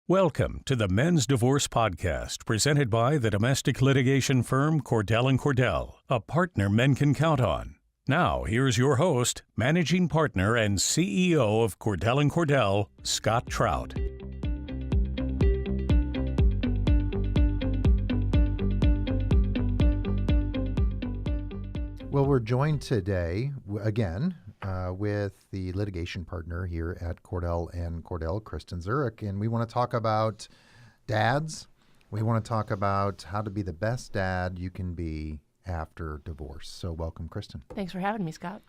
Welcome to the Men's Divorce Podcast, presented by the domestic litigation firm Cordell Cordell, a partner men can count on. Now, here's your host, managing partner and CEO of Cordell Cordell, Scott Trout. Well, we're joined today again with the litigation partner here at Cordell Cordell, Kristen Zurek, and we want to talk about dads. We want to talk about how to be the best dad you can be after divorce. So welcome, Kristen. Thanks for having me, Scott.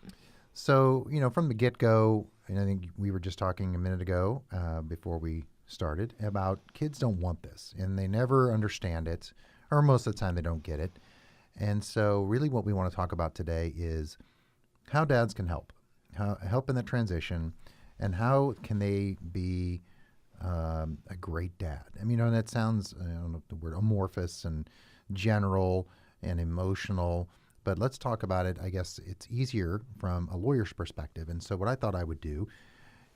So, from the get-go, and I think we were just talking a minute ago before we started about kids don't want this, and they never understand it, or most of the time they don't get it. And so really what we want to talk about today is how dads can help in the transition, and how can they be a great dad. I mean, and that sounds, I don't know, the word amorphous and general and emotional, but let's talk about it. I guess it's easier from a lawyer's perspective. And so what I thought I would do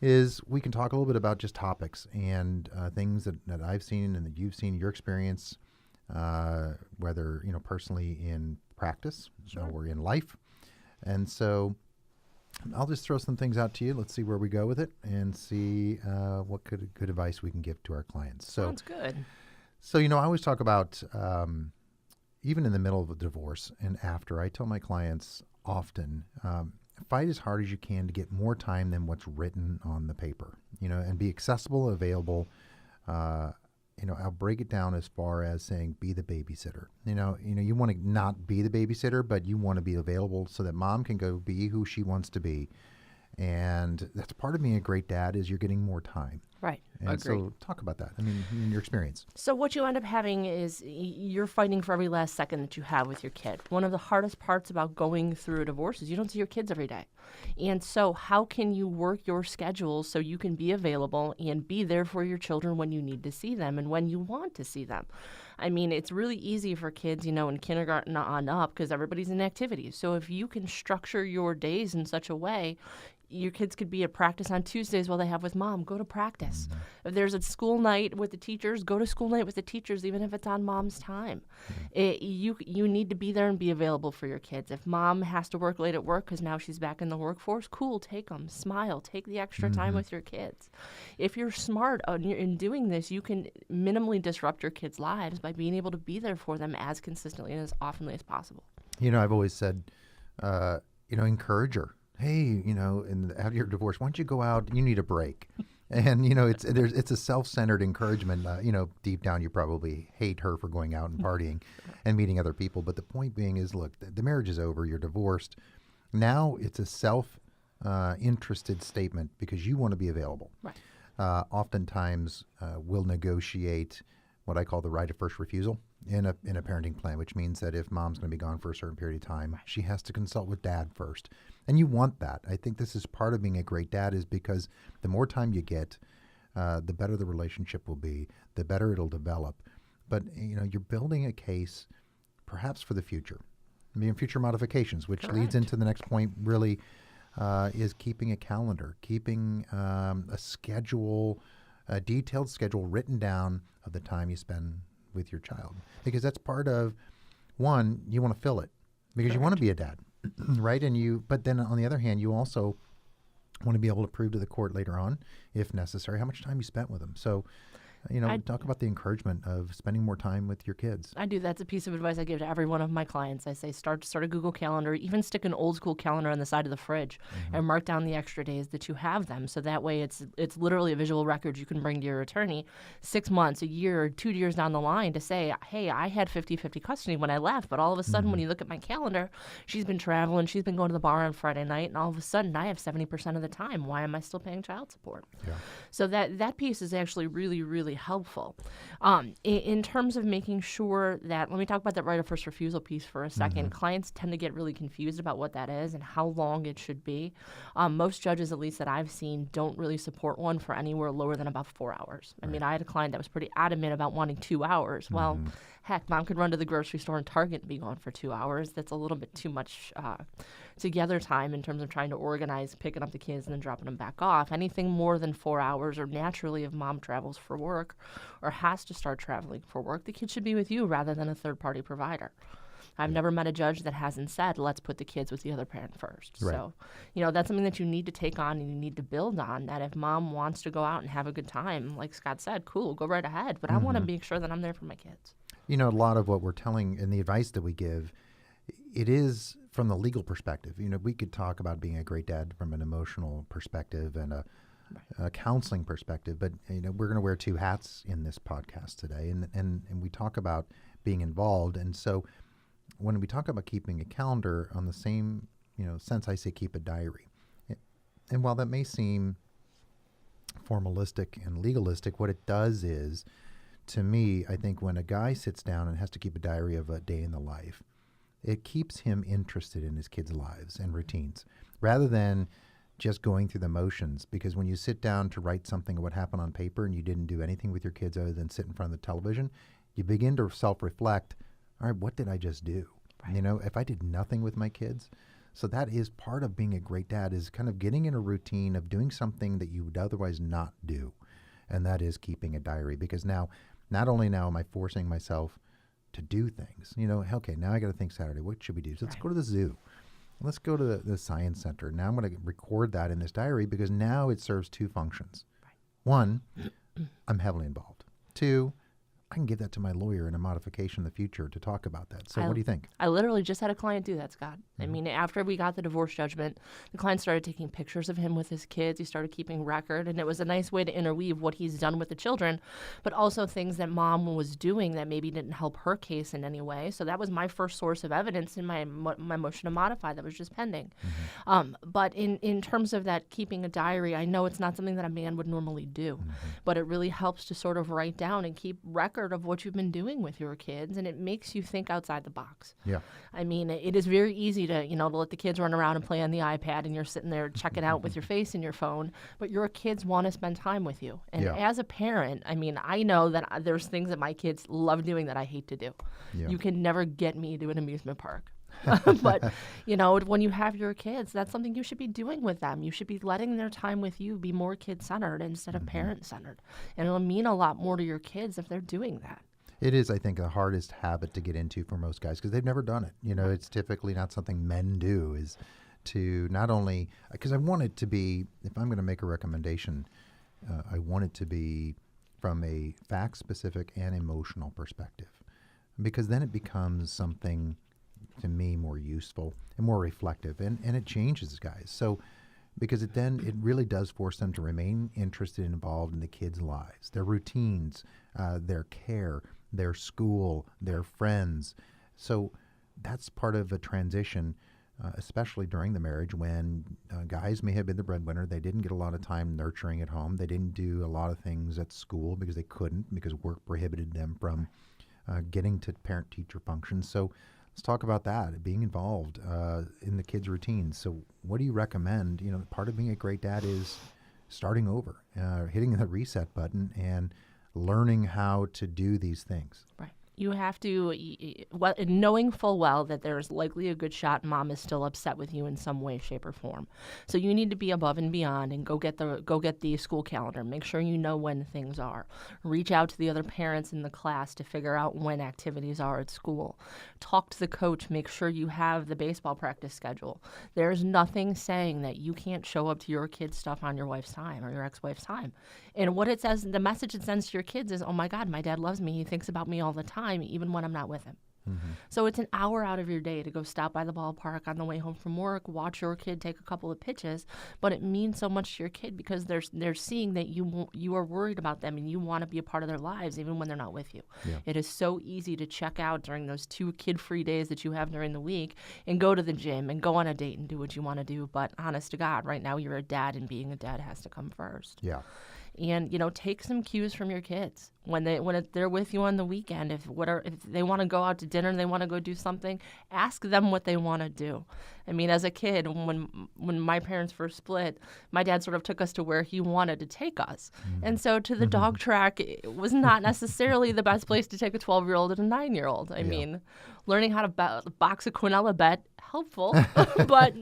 is we can talk a little bit about just topics and things that I've seen and that you've seen, your experience, whether, personally in practice or in life. And so I'll just throw some things out to you. Let's see where we go with it and see what good advice we can give to our clients. So, sounds good. So, I always talk about, even in the middle of a divorce and after, I tell my clients often, fight as hard as you can to get more time than what's written on the paper, and be accessible, available. I'll break it down as far as saying, be the babysitter. You want to not be the babysitter, but you want to be available so that mom can go be who she wants to be. And that's part of being a great dad is you're getting more time. Right. And Agreed. so talk about that. I mean, in your experience. So what you end up having is you're fighting for every last second that you have with your kid. One of the hardest parts about going through a divorce is you don't see your kids every day. And so how can you work your schedule so you can be available and be there for your children when you need to see them and when you want to see them? I mean, it's really easy for kids, in kindergarten on up because everybody's in activities. So if you can structure your days in such a way, your kids could be at practice on Tuesdays while they have with mom. Go to practice. Mm-hmm. If there's a school night with the teachers, go to school night with the teachers, even if it's on mom's time. Mm-hmm. You need to be there and be available for your kids. If mom has to work late at work because now she's back in the workforce, cool, take them. Smile. Take the extra time with your kids. If you're smart in doing this, you can minimally disrupt your kids' lives by being able to be there for them as consistently and as oftenly as possible. I've always said, encourage her. Hey, after your divorce, why don't you go out? You need a break. And, it's a self-centered encouragement. Deep down, you probably hate her for going out and partying and meeting other people. But the point being is, look, the marriage is over. You're divorced. Now it's a self-interested statement because you want to be available. Right. Oftentimes, we'll negotiate what I call the right of first refusal in a parenting plan, which means that if mom's going to be gone for a certain period of time, she has to consult with dad first. And you want that. I think this is part of being a great dad is because the more time you get, the better the relationship will be, the better it'll develop. But, you're building a case perhaps for the future. Future modifications, which Correct. Leads into the next point really is keeping a calendar, keeping a schedule, a detailed schedule written down of the time you spend with your child. Because that's part of, one, you want to fill it because Correct. You want to be a dad. Right. But then on the other hand, you also want to be able to prove to the court later on, if necessary, how much time you spent with them. So, talk about the encouragement of spending more time with your kids. I do. That's a piece of advice I give to every one of my clients. I say start a Google Calendar, even stick an old school calendar on the side of the fridge and mark down the extra days that you have them. So that way it's literally a visual record you can bring to your attorney 6 months, a year, 2 years down the line to say, hey, I had 50-50 custody when I left, but all of a sudden when you look at my calendar, she's been traveling, she's been going to the bar on Friday night, and all of a sudden I have 70% of the time. Why am I still paying child support? Yeah. So that piece is actually really, really helpful. In terms of making sure that, let me talk about that right of first refusal piece for a second. Clients tend to get really confused about what that is and how long it should be. Most judges, at least that I've seen, don't really support one for anywhere lower than about 4 hours. I mean, I had a client that was pretty adamant about wanting 2 hours. Well, heck, mom could run to the grocery store and Target and be gone for 2 hours. That's a little bit too much together time in terms of trying to organize picking up the kids and then dropping them back off. Anything more than 4 hours, or naturally if mom travels for work, work or has to start traveling for work, the kid should be with you rather than a third-party provider. I've never met a judge that hasn't said, let's put the kids with the other parent first. Right. So, that's something that you need to take on and you need to build on, that if mom wants to go out and have a good time, like Scott said, cool, go right ahead. But I want to make sure that I'm there for my kids. A lot of what we're telling and the advice that we give, it is from the legal perspective. We could talk about being a great dad from an emotional perspective and a counseling perspective, but we're going to wear two hats in this podcast today, and we talk about being involved. And so when we talk about keeping a calendar, on the same sense, I say keep a diary. And while that may seem formalistic and legalistic, what it does is, to me, I think when a guy sits down and has to keep a diary of a day in the life, it keeps him interested in his kids' lives and routines rather than just going through the motions. Because when you sit down to write something of what happened on paper and you didn't do anything with your kids other than sit in front of the television, you begin to self-reflect, all right, what did I just do? Right. If I did nothing with my kids. So that is part of being a great dad, is kind of getting in a routine of doing something that you would otherwise not do. And that is keeping a diary. Because now, not only now am I forcing myself to do things, okay, now I got to think Saturday, what should we do? So let's go to the zoo. Let's go to the science center. Now I'm going to record that in this diary because now it serves two functions. Right. One, I'm heavily involved. Two, I can give that to my lawyer in a modification in the future to talk about that. So what do you think? I literally just had a client do that, Scott. I mean, after we got the divorce judgment, the client started taking pictures of him with his kids. He started keeping record, and it was a nice way to interweave what he's done with the children, but also things that mom was doing that maybe didn't help her case in any way. So that was my first source of evidence in my motion to modify that was just pending. But in terms of that keeping a diary, I know it's not something that a man would normally do, but it really helps to sort of write down and keep record of what you've been doing with your kids, and it makes you think outside the box. Yeah. I mean, it is very easy to let the kids run around and play on the iPad, and you're sitting there checking out with your face in your phone, but your kids want to spend time with you. And as a parent, I mean, I know that there's things that my kids love doing that I hate to do. Yeah. You can never get me to an amusement park. But, when you have your kids, that's something you should be doing with them. You should be letting their time with you be more kid-centered instead of parent-centered. And it'll mean a lot more to your kids if they're doing that. It is, I think, the hardest habit to get into for most guys because they've never done it. It's typically not something men do, is to not only, because I want it to be, if I'm going to make a recommendation, I want it to be from a fact-specific and emotional perspective, because then it becomes something, to me, more useful and more reflective, and it changes guys. So because it really does force them to remain interested and involved in the kids' lives, their routines, their care, their school, their friends. So that's part of a transition, especially during the marriage when guys may have been the breadwinner. They didn't get a lot of time nurturing at home. They didn't do a lot of things at school because they couldn't, because work prohibited them from getting to parent-teacher functions. So let's talk about that, being involved in the kids' routines. So what do you recommend? Part of being a great dad is starting over, hitting the reset button and learning how to do these things. Right. You have to, knowing full well that there's likely a good shot mom is still upset with you in some way, shape, or form. So you need to be above and beyond and go get the school calendar. Make sure you know when things are. Reach out to the other parents in the class to figure out when activities are at school. Talk to the coach. Make sure you have the baseball practice schedule. There's nothing saying that you can't show up to your kids' stuff on your wife's time or your ex-wife's time. And what it says, the message it sends to your kids is, oh my God, my dad loves me. He thinks about me all the time, even when I'm not with him. So it's an hour out of your day to go stop by the ballpark on the way home from work, watch your kid take a couple of pitches, but it means so much to your kid because they're seeing that you are worried about them and you want to be a part of their lives even when they're not with you. Yeah. It is so easy to check out during those 2 kid-free days that you have during the week and go to the gym and go on a date and do what you want to do, but honest to God, right now you're a dad and being a dad has to come first. Yeah. And, take some cues from your kids when they're with you on the weekend. If they want to go out to dinner and they want to go do something, ask them what they want to do. I mean, as a kid, when my parents first split, my dad sort of took us to where he wanted to take us. And so to the dog track, it was not necessarily the best place to take a 12-year-old and a 9-year-old. I mean, learning how to box a quinella bet helpful, but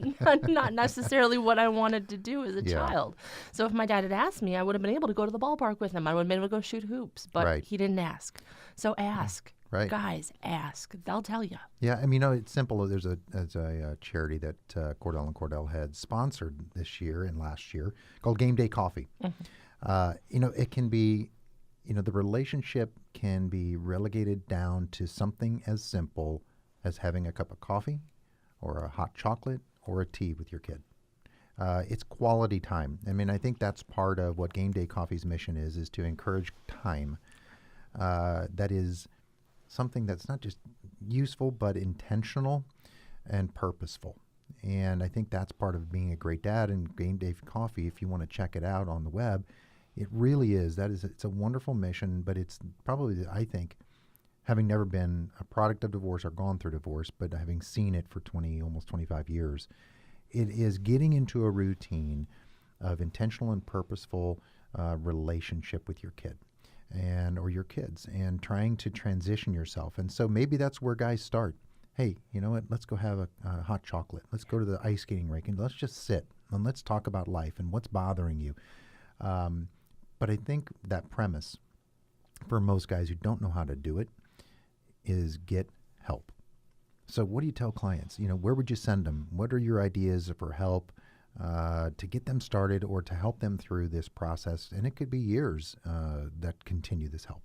not necessarily what I wanted to do as a child. So if my dad had asked me, I would have been able to go to the ballpark with him. I would have been able to go shoot hoops, but he didn't ask. So ask. Right. Guys, ask. They'll tell you. Yeah, I mean, it's simple. There's a charity that Cordell Cordell had sponsored this year and last year called Gameday Coffee. It can be, the relationship can be relegated down to something as simple as having a cup of coffee or a hot chocolate or a tea with your kid. It's quality time. I mean, I think that's part of what Gameday Coffee's mission is to encourage time that is something that's not just useful, but intentional and purposeful. And I think that's part of being a great dad. And Gameday Coffee, if you want to check it out on the web, it really is. It's a wonderful mission, but it's probably, I think, having never been a product of divorce or gone through divorce, but having seen it for almost 25 years, it is getting into a routine of intentional and purposeful relationship with your kid. Or your kids, and trying to transition yourself. And so maybe that's where guys start. Hey, you know what? Let's go have a hot chocolate. Let's go to the ice skating rink and let's just sit and let's talk about life and what's bothering you. But I think that premise for most guys who don't know how to do it is get help. So what do you tell clients? Where would you send them? What are your ideas for help? To get them started or to help them through this process. And it could be years that continue this help.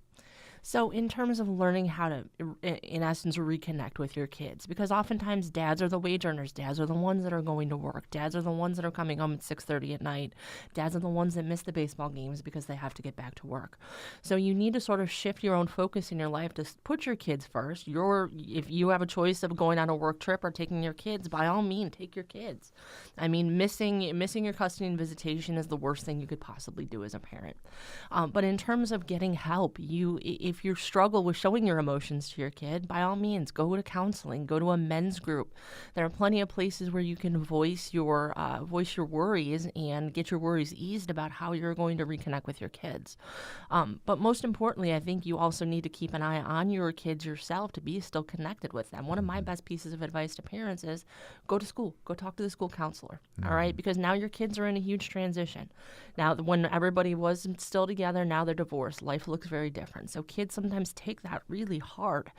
So in terms of learning how to, in essence, reconnect with your kids, because oftentimes dads are the wage earners. Dads are the ones that are going to work. Dads are the ones that are coming home at 6:30 at night. Dads are the ones that miss the baseball games because they have to get back to work. So you need to sort of shift your own focus in your life to put your kids first. If you have a choice of going on a work trip or taking your kids, by all means, take your kids. I mean, missing your custody and visitation is the worst thing you could possibly do as a parent. But in terms of getting help, if you struggle with showing your emotions to your kid, by all means, go to counseling, go to a men's group. There are plenty of places where you can voice your worries and get your worries eased about how you're going to reconnect with your kids. But most importantly, I think you also need to keep an eye on your kids yourself to be still connected with them. One of my best pieces of advice to parents is go to school, go talk to the school counselor, all right? Because now your kids are in a huge transition. Now, when everybody was still together, now they're divorced. Life looks very different. So kids sometimes take that really hard.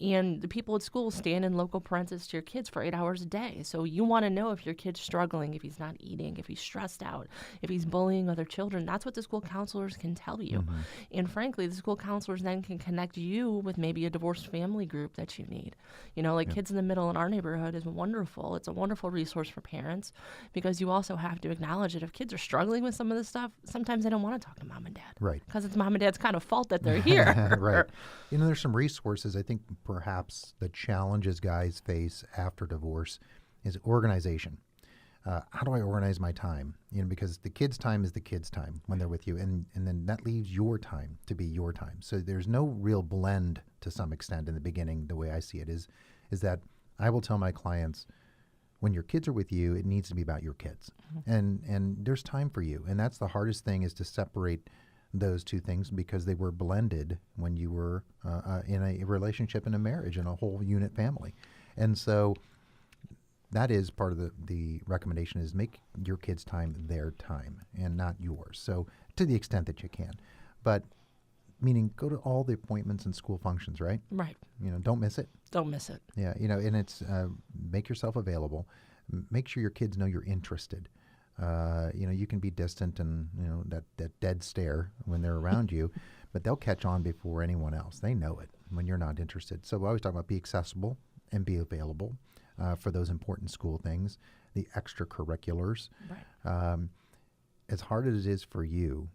And the people at school stand in local parentheses to your kids for 8 hours a day. So you want to know if your kid's struggling, if he's not eating, if he's stressed out, if he's bullying other children. That's what the school counselors can tell you. And frankly, the school counselors then can connect you with maybe a divorced family group that you need. Kids in the Middle in our neighborhood is wonderful. It's a wonderful resource for parents because you also have to acknowledge that if kids are struggling with some of this stuff, sometimes they don't want to talk to mom and dad. Right. Because it's mom and dad's kind of fault that they're here. Right. There's some resources. I think perhaps the challenges guys face after divorce is organization. How do I organize my time? Because the kids' time is the kids' time when they're with you, and then that leaves your time to be your time. So there's no real blend to some extent in the beginning. The way I see it is that I will tell my clients, when your kids are with you, it needs to be about your kids, and there's time for you, and that's the hardest thing is to separate those two things because they were blended when you were in a relationship, in a marriage, in a whole unit family. And so that is part of the recommendation is make your kids' time their time and not yours. So to the extent that you can. But meaning go to all the appointments and school functions, right? Right. Don't miss it. Don't miss it. Yeah, and it's make yourself available. Make sure your kids know you're interested. You can be distant and, that dead stare when they're around you, but they'll catch on before anyone else. They know it when you're not interested. So we always talk about be accessible and be available for those important school things, the extracurriculars. Right. As hard as it is for you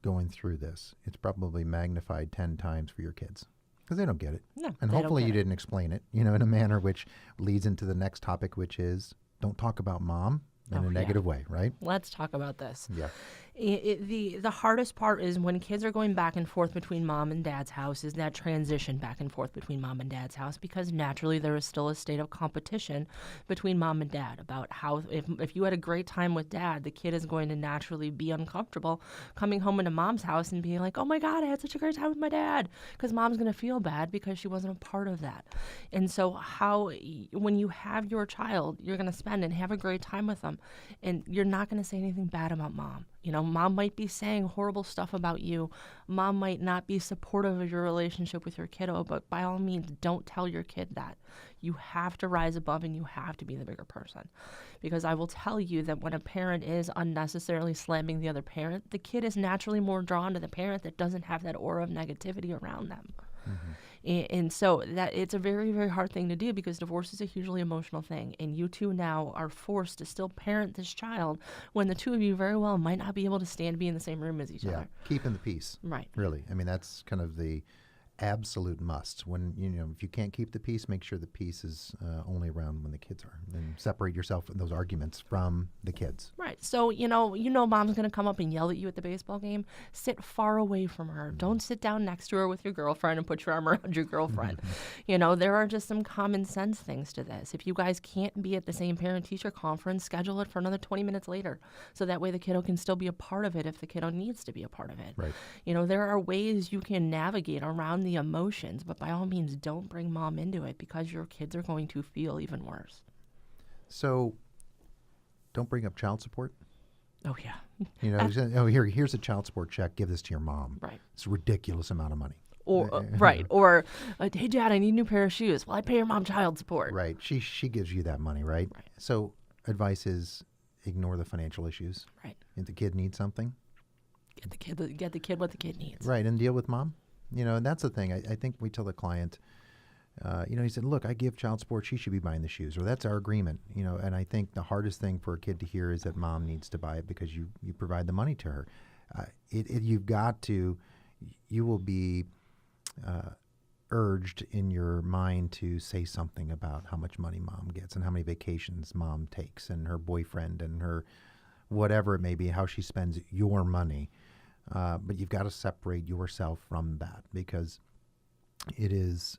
going through this, it's probably magnified 10 times for your kids because they don't get it. No, and hopefully you didn't explain it, in a manner which leads into the next topic, which is don't talk about mom in a negative way, right? Let's talk about this. Yeah. The hardest part is when kids are going back and forth between mom and dad's house, is that transition back and forth between mom and dad's house, because naturally there is still a state of competition between mom and dad about how, if you had a great time with dad, the kid is going to naturally be uncomfortable coming home into mom's house and being like, oh my God, I had such a great time with my dad, because mom's going to feel bad because she wasn't a part of that. And so when you have your child, you're going to spend and have a great time with them, and you're not going to say anything bad about mom. You know, mom might be saying horrible stuff about you. Mom might not be supportive of your relationship with your kiddo, but by all means, don't tell your kid that. You have to rise above and you have to be the bigger person. Because I will tell you that when a parent is unnecessarily slamming the other parent, the kid is naturally more drawn to the parent that doesn't have that aura of negativity around them. Mm-hmm. And so that it's a very, very hard thing to do, because divorce is a hugely emotional thing. And you two now are forced to still parent this child when the two of you very well might not be able to stand to be in the same room as each other. Keeping the peace. Right. Really. I mean, that's kind of the absolute must. When, if you can't keep the peace, make sure the peace is only around when the kids are. And separate yourself in those arguments from the kids. Right. So, mom's going to come up and yell at you at the baseball game. Sit far away from her. Mm-hmm. Don't sit down next to her with your girlfriend and put your arm around your girlfriend. There are just some common sense things to this. If you guys can't be at the same parent-teacher conference, schedule it for another 20 minutes later. So that way the kiddo can still be a part of it if the kiddo needs to be a part of it. Right. There are ways you can navigate around the emotions, but by all means, don't bring mom into it, because your kids are going to feel even worse. So, don't bring up child support. Oh yeah. Here's a child support check. Give this to your mom. Right. It's a ridiculous amount of money. Or right. Or hey, Dad, I need a new pair of shoes. Well, I pay your mom child support. Right. She gives you that money, right? Right. So, advice is ignore the financial issues. Right. If the kid needs something, get the kid what the kid needs. Right, and deal with mom. And that's the thing. I think we tell the client, he said, look, I give child support. She should be buying the shoes, or that's our agreement. And I think the hardest thing for a kid to hear is that mom needs to buy it because you provide the money to her. You will be urged in your mind to say something about how much money mom gets and how many vacations mom takes and her boyfriend and her whatever it may be, how she spends your money. But you've got to separate yourself from that, because it is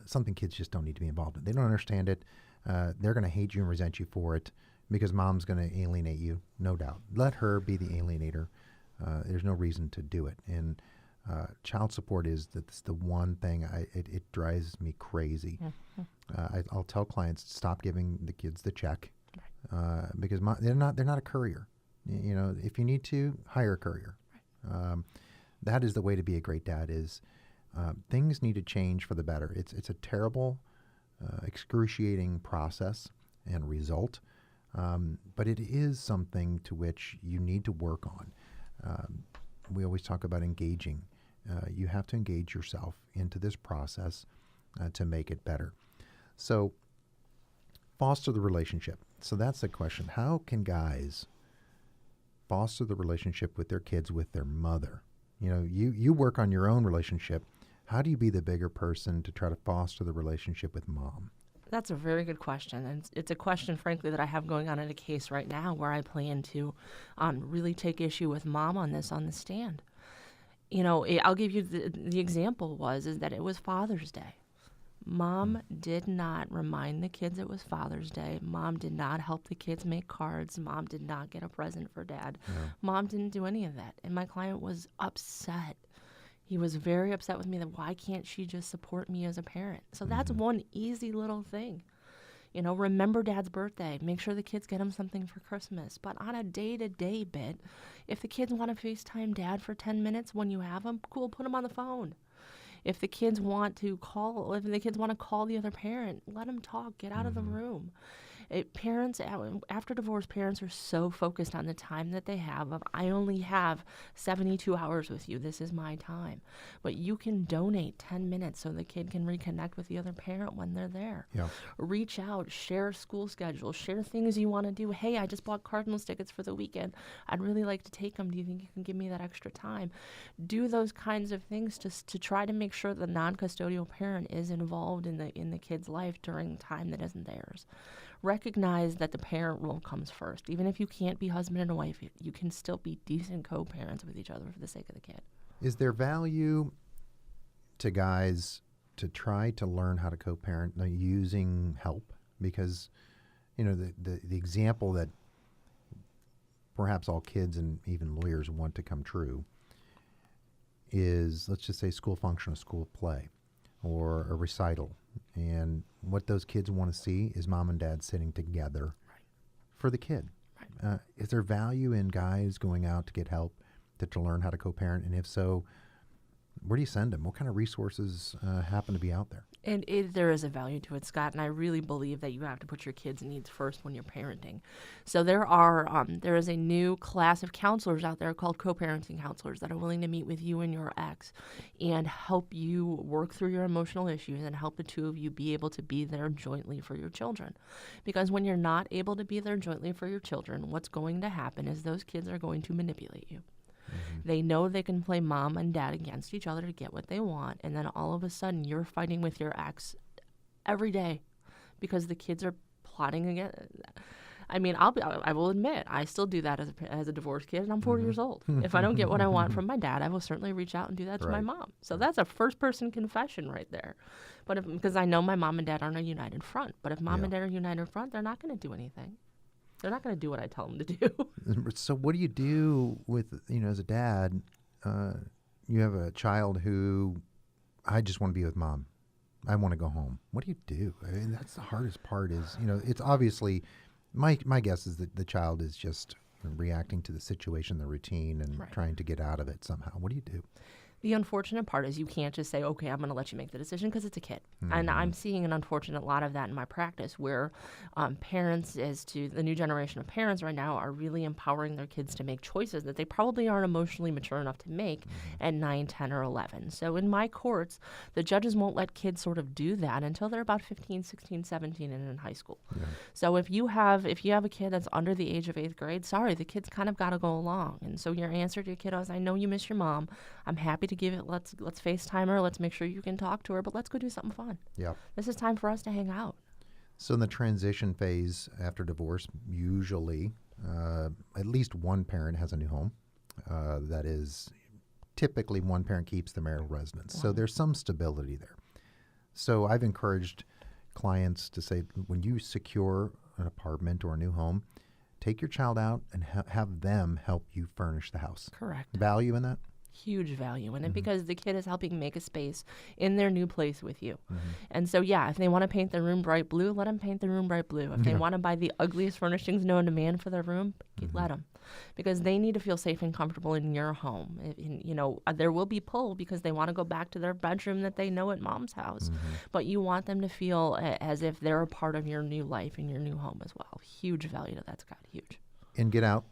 something kids just don't need to be involved in. They don't understand it. They're going to hate you and resent you for it because mom's going to alienate you, no doubt. Let her be the alienator. There's no reason to do it. And child support is the one thing it drives me crazy. Mm-hmm. I'll tell clients, stop giving the kids the check, because they're not a courier. If you need to, hire a courier. That is the way to be a great dad. Things need to change for the better. It's a terrible, excruciating process and result, but it is something to which you need to work on. We always talk about engaging. You have to engage yourself into this process to make it better. So foster the relationship. So that's the question. How can guys foster the relationship with their kids, with their mother? You work on your own relationship. How do you be the bigger person to try to foster the relationship with mom? That's a very good question. And it's a question, frankly, that I have going on in a case right now where I plan to really take issue with mom on this on the stand. I'll give you the example is that it was Father's Day. Mom did not remind the kids it was Father's Day. Mom did not help the kids make cards. Mom did not get a present for Dad. No. Mom didn't do any of that. And my client was upset. He was very upset with me that why can't she just support me as a parent? So that's one easy little thing. Remember Dad's birthday. Make sure the kids get him something for Christmas. But on a day-to-day bit, if the kids want to FaceTime Dad for 10 minutes when you have him, cool, put him on the phone. If the kids want to call the other parent, let them talk. Get out of the room. Parents, after divorce, parents are so focused on the time that they have. I only have 72 hours with you. This is my time. But you can donate 10 minutes so the kid can reconnect with the other parent when they're there. Yeah. Reach out, share school schedules, share things you want to do. Hey, I just bought Cardinals tickets for the weekend. I'd really like to take them. Do you think you can give me that extra time? Do those kinds of things just to try to make sure the non-custodial parent is involved in the kid's life during time that isn't theirs. recognize that the parent role comes first. Even if you can't be husband and wife, you can still be decent co-parents with each other for the sake of the kid. Is there value to guys to try to learn how to co-parent using help? Because, the example that perhaps all kids and even lawyers want to come true is, let's just say, school function, a school play, or a recital. And what those kids want to see is mom and dad sitting together for the kid. Right. Is there value in guys going out to get help to learn how to co-parent? And if so, where do you send them? What kind of resources happen to be out there? And there is a value to it, Scott, and I really believe that you have to put your kids' needs first when you're parenting. So there is a new class of counselors out there called co-parenting counselors that are willing to meet with you and your ex and help you work through your emotional issues and help the two of you be able to be there jointly for your children. Because when you're not able to be there jointly for your children, what's going to happen is those kids are going to manipulate you. They know they can play mom and dad against each other to get what they want, and then all of a sudden you're fighting with your ex every day because the kids are plotting against. I mean, I will admit, I still do that as a divorced kid, and I'm 40 years old. If I don't get what I want from my dad, I will certainly reach out and do that to my mom. So that's a first-person confession right there. But because I know my mom and dad aren't a united front. But if mom and dad are united front, they're not going to do anything. They're not going to do what I tell them to do. So what do you do with, as a dad, you have a child who, I just want to be with mom. I want to go home. What do you do? I mean, that's the hardest part is, it's obviously, my guess is that the child is just reacting to the situation, the routine, and trying to get out of it somehow. What do you do? The unfortunate part is you can't just say, okay, I'm going to let you make the decision because it's a kid. And I'm seeing an unfortunate lot of that in my practice where parents, as to the new generation of parents right now, are really empowering their kids to make choices that they probably aren't emotionally mature enough to make at 9, 10, or 11. So in my courts, the judges won't let kids sort of do that until they're about 15, 16, 17, and in high school. Yeah. So if you have a kid that's under the age of 8th grade, sorry, the kid's kind of got to go along. And so your answer to your kiddo is, I know you miss your mom. I'm happy to give it, let's FaceTime her, let's make sure you can talk to her, but let's go do something fun. Yeah. This is time for us to hang out. So in the transition phase after divorce, usually at least one parent has a new home. That is, typically one parent keeps the marital residence. Wow. So there's some stability there. So I've encouraged clients to say, when you secure an apartment or a new home, take your child out and have them help you furnish the house. Correct. Value in that? Huge value in it because the kid is helping make a space in their new place with you. And so, if they want to paint their room bright blue, let them paint their room bright blue. If they want to buy the ugliest furnishings known to man for their room, let them. Because they need to feel safe and comfortable in your home. There will be pull because they want to go back to their bedroom that they know at mom's house. But you want them to feel as if they're a part of your new life and your new home as well. Huge value to that, Scott. Huge. And get out,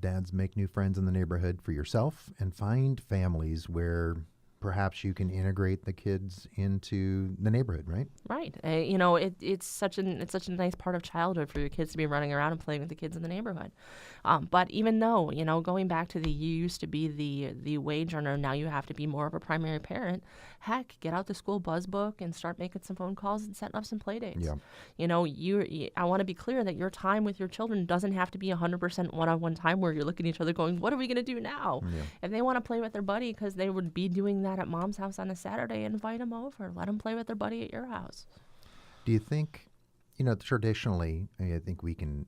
dads, make new friends in the neighborhood for yourself, and find families where perhaps you can integrate the kids into the neighborhood, right? Right. It's such a nice part of childhood for your kids to be running around and playing with the kids in the neighborhood. But even though, going back to you used to be the wage earner, now you have to be more of a primary parent. Heck, get out the school buzz book and start making some phone calls and setting up some play dates. Yeah. I want to be clear that your time with your children doesn't have to be 100% one-on-one time where you're looking at each other going, what are we going to do now? Yeah. If they want to play with their buddy because they would be doing that at mom's house on a Saturday, invite them over. Let them play with their buddy at your house. Do you think, traditionally, I think we can,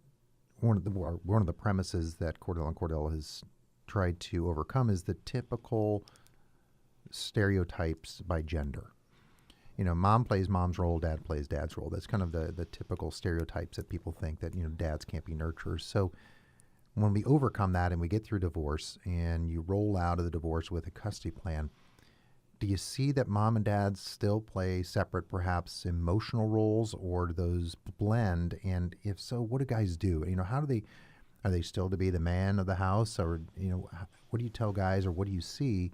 one of the premises that Cordell Cordell has tried to overcome is the typical stereotypes by gender. Mom plays mom's role, dad plays dad's role. That's kind of the typical stereotypes that people think that, dads can't be nurturers. So when we overcome that and we get through divorce and you roll out of the divorce with a custody plan, do you see that mom and dad still play separate, perhaps emotional roles, or do those blend? And if so, what do guys do? Are they still to be the man of the house, or what do you tell guys, or what do you see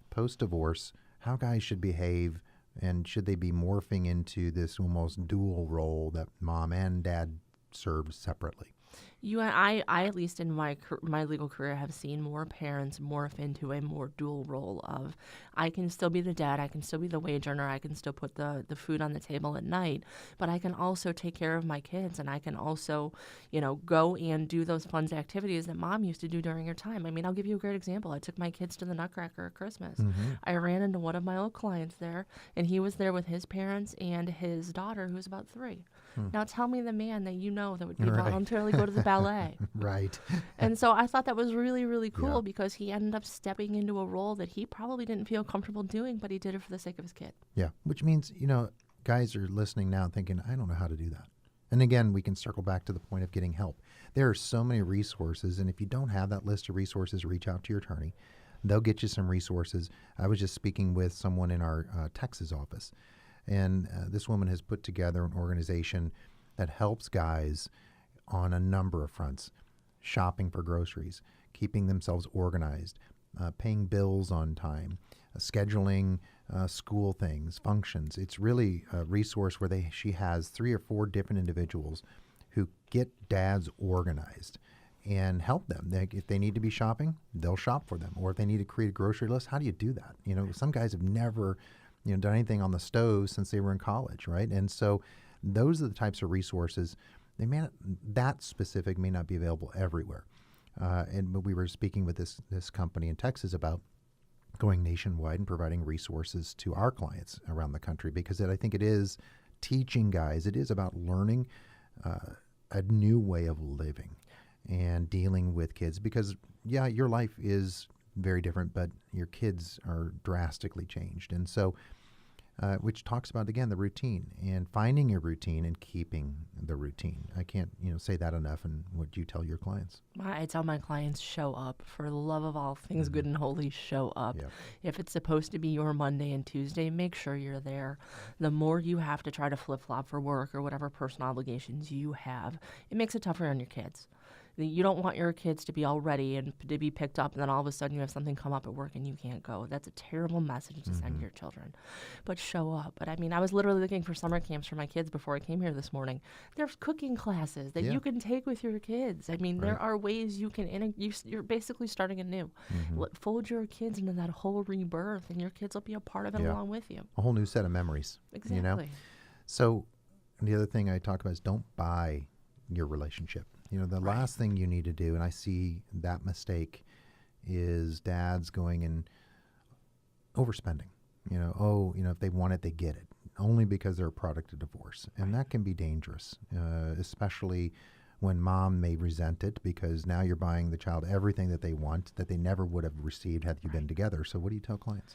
post-divorce, how guys should behave, and should they be morphing into this almost dual role that mom and dad serve separately? I at least in my legal career have seen more parents morph into a more dual role of I can still be the dad, I can still be the wage earner, I can still put the food on the table at night, but I can also take care of my kids, and I can also, go and do those fun activities that mom used to do during her time. I mean, I'll give you a great example. I took my kids to the Nutcracker at Christmas. I ran into one of my old clients there, and he was there with his parents and his daughter, who's about 3. Now tell me the man that that would be voluntarily go to the ballet. Right. And so I thought that was really, really cool Yeah. because he ended up stepping into a role that he probably didn't feel comfortable doing, but he did it for the sake of his kid. Yeah, which means, guys are listening now thinking, I don't know how to do that. And again, we can circle back to the point of getting help. There are so many resources, and if you don't have that list of resources, reach out to your attorney. They'll get you some resources. I was just speaking with someone in our Texas office, and this woman has put together an organization that helps guys on a number of fronts: shopping for groceries, keeping themselves organized, paying bills on time, scheduling school things, functions. It's really a resource where she has 3 or 4 different individuals who get dads organized and help them. If they need to be shopping, they'll shop for them. Or if they need to create a grocery list, how do you do that? Some guys have never done anything on the stove since they were in college, right? And so those are the types of resources. That specific may not be available everywhere. But we were speaking with this company in Texas about going nationwide and providing resources to our clients around the country, because I think it is teaching guys. It is about learning a new way of living and dealing with kids, because your life is very different, but your kids are drastically changed. And so which talks about, again, the routine and finding a routine and keeping the routine. I can't, say that enough. And what do you tell your clients? I tell my clients, show up. For the love of all things good and holy, show up. Yep. If it's supposed to be your Monday and Tuesday, make sure you're there. The more you have to try to flip-flop for work or whatever personal obligations you have, it makes it tougher on your kids. You don't want your kids to be all ready and to be picked up, and then all of a sudden you have something come up at work and you can't go. That's a terrible message to send to your children. But show up. But I was literally looking for summer camps for my kids before I came here this morning. There's cooking classes that you can take with your kids. There are ways you can, you're basically starting anew. Fold your kids into that whole rebirth, and your kids will be a part of it along with you. A whole new set of memories. Exactly. So the other thing I talk about is don't buy your relationship. The last thing you need to do, and I see that mistake, is dads going and overspending. If they want it, they get it, only because they're a product of divorce. And that can be dangerous, especially when mom may resent it, because now you're buying the child everything that they want that they never would have received had you been together. So what do you tell clients?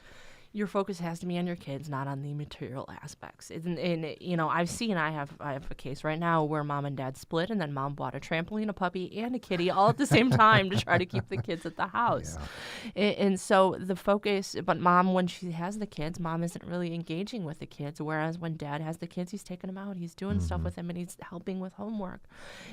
Your focus has to be on your kids, not on the material aspects. I've seen, I have a case right now where mom and dad split, and then mom bought a trampoline, a puppy, and a kitty all at the same time to try to keep the kids at the house. And so the focus, but mom, when she has the kids, mom isn't really engaging with the kids, whereas when dad has the kids, he's taking them out, he's doing stuff with them, and he's helping with homework.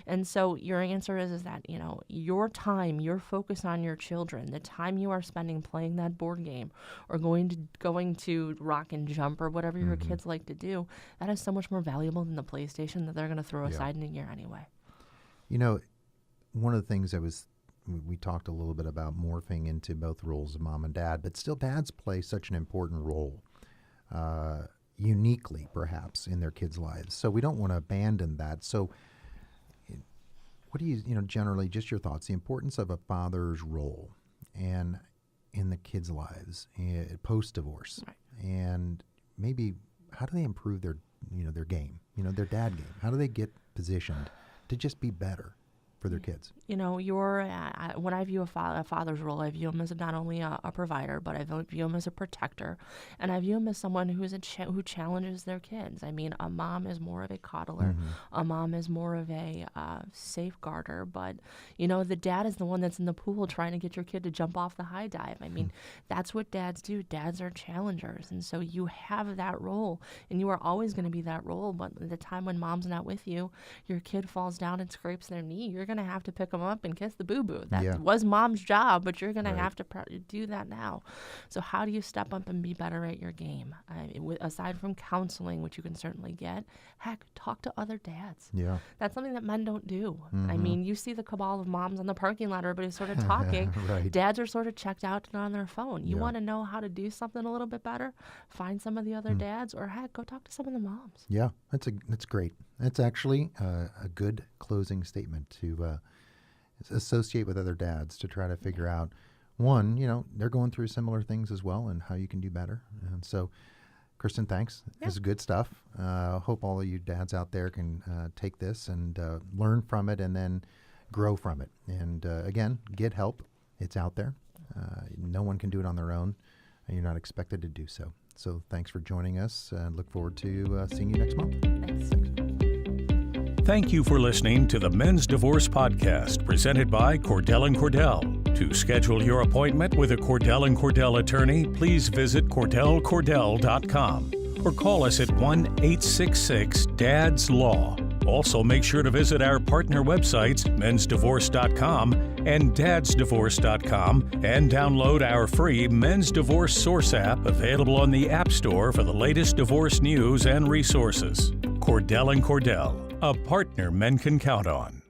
And so your answer is that, your time, your focus on your children, the time you are spending playing that board game or going to rock and jump or whatever your kids like to do, that is so much more valuable than the PlayStation that they're going to throw aside in a year anyway. One of the things we talked a little bit about morphing into both roles of mom and dad, but still dads play such an important role, uniquely perhaps, in their kids' lives. So we don't want to abandon that. So what do you, generally, just your thoughts, the importance of a father's role and in the kids' lives post-divorce, and maybe how do they improve their game, their dad game? How do they get positioned to just be better for their kids? When I view a father's role, I view him as not only a provider, but I view him as a protector, and I view him as someone who challenges their kids. A mom is more of a coddler, a mom is more of a safeguarder, but the dad is the one that's in the pool trying to get your kid to jump off the high dive. That's what dads do. Dads are challengers, and so you have that role, and you are always going to be that role. But the time when mom's not with you, your kid falls down and scrapes their knee, you're going going to have to pick them up and kiss the boo-boo. That Yeah. was mom's job, but you're going Right. to have to do that now. So how do you step up and be better at your game? Aside from counseling, which you can certainly get, heck, talk to other dads. Yeah. That's something that men don't do. I mean, you see the cabal of moms on the parking lot, everybody's sort of talking. Right. Dads are sort of checked out and on their phone. You Yeah. want to know how to do something a little bit better? Find some of the other dads, or heck, go talk to some of the moms. Yeah, that's great. That's actually a good closing statement to associate with other dads to try to figure out, one, they're going through similar things as well and how you can do better. And so, Kristen, thanks. Yeah. This is good stuff. Hope all of you dads out there can take this and learn from it and then grow from it. And again, get help. It's out there. No one can do it on their own, and you're not expected to do so. So thanks for joining us, and look forward to seeing you next month. Thanks. Thank you for listening to the Men's Divorce Podcast presented by Cordell Cordell. To schedule your appointment with a Cordell Cordell attorney, please visit CordellCordell.com or call us at 1-866-DADS-LAW. Also, make sure to visit our partner websites, mensdivorce.com and dadsdivorce.com, and download our free Men's Divorce Source app available on the App Store for the latest divorce news and resources. Cordell Cordell, a partner men can count on.